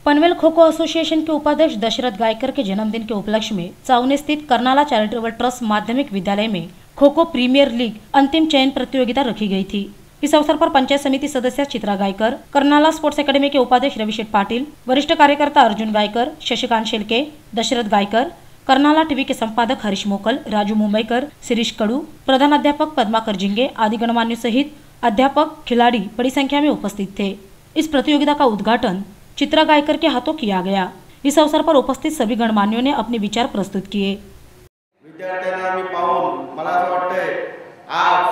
Panvel kho kho association के उपाध्यक्ष दशरथ गायकर के जन्मदिन के उपलक्ष्य में चावनी स्थित कर्नाला चैरिटेबल ट्रस्ट माध्यमिक विद्यालय में खो खो प्रीमियर लीग अंतिम चयन प्रतियोगिता रखी गई थी। इस अवसर पर पंचायत समिति सदस्य चित्रा गायकर, कर्नाला स्पोर्ट्स एकेडमी के उपाध्यक्ष रविशेठ पाटिल, वरिष्ठ कार्यकर्ता अर्जुन गायकर, शशिकांत शेलके, दशरथ गायकर, कर्नाला टीवी के संपादक हरीश मोकल, राजू मुंबईकर, शिरीष कडू, प्रधानाध्यापक पद्माकर जिंगे आदि गणमान्य सहित अध्यापक खिलाड़ी बड़ी संख्या में उपस्थित थे। इस प्रतियोगिता का उद्घाटन चित्रा गायकर के हाथों किया गया। इस अवसर पर उपस्थित सभी गणमान्यों ने अपने विचार प्रस्तुत किए। विद्यार्थ्यांना मी पाहून मला असं वाटतंय आज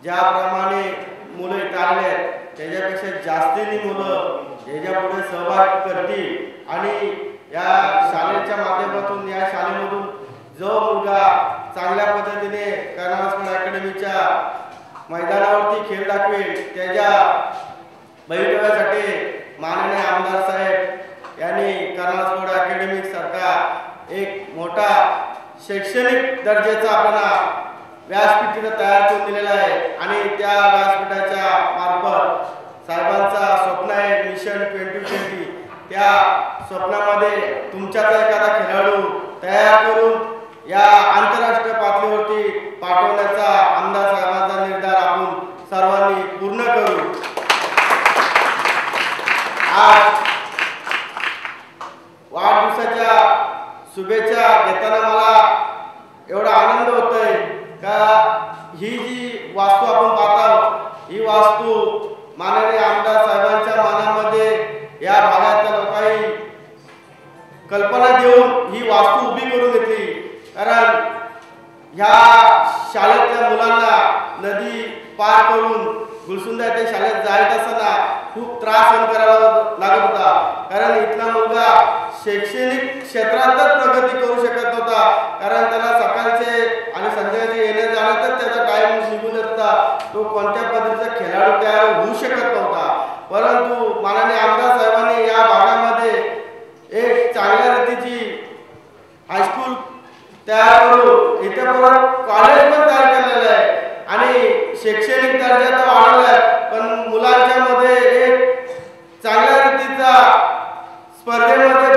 ज्याप्रमाणे मुलं इथे आले त्याच्यापेक्षा जास्तीने मुलं याच्यापुढे सहभाग करतील आणि या शाळेच्या माध्यमातून या शाळेमधून जो मुलगा चांगल्या पद्धतीने कर्नाला स्पोर्ट्स अकॅडमीच्या मैदानावरती खेळ दाखवेल त्याच्या भवितव्यासाठी माननीय आमदार साहेब यांनी कर्नाला स्पोर्ट्स अकॅडमी सारखा एक मोठा शैक्षणिक दर्जाचा आपल्याला व्यासपीठ तयार करून दिलेला आहे आणि त्या व्यासपीठाच्या मार्फत साहेबांचा स्वप्न आहे मिशन 2020 त्या स्वप्नामध्ये तुमच्याचा एखादा खेळाडू तयार करून या आंतरराष्ट्रीय पातळीवरती पाठवण्याचा आमदार साहेबांचा निर्धार आपण सर्वांनी पूर्ण करू। आज वाढदिवसाच्या शुभेच्छा घेताना मला एवढा आनंद होतोय का ही जी वास्तू आपण पाहतो ही वास्तू माननीय आमदार साहेबांच्या मनामध्ये या भागातल्या लोकांनी कल्पना देऊन ही वास्तू उभी करून घेतली। कारण ह्या शाळेतल्या मुलांना नदी पार करून गुलसुंदा येथे शाळेत जायचं असताना खूप त्रास सहन करावा लागत होता। कारण इथला मुलगा शैक्षणिक क्षेत्रातच प्रगती करू शकत नव्हता कारण त्याला सकाळचे आणि संध्याकाळचे येणे जाण्यातच त्याचा टाइम निघून जात होता। तो कोणत्या पद्धतीचा खेळाडू तयार होऊ शकत नव्हता। परंतु माननीय आमदार साहेबांनी या भागामध्ये एक चांगल्या रीतीची हायस्कूल तयार करून इथे परत कॉलेज पण तयार केलेलं आहे आणि शैक्षणिक दर्जा तर वाढवला पण मुलांच्या मध्ये एक चांगल्या रीतीचा स्पर्धेमध्ये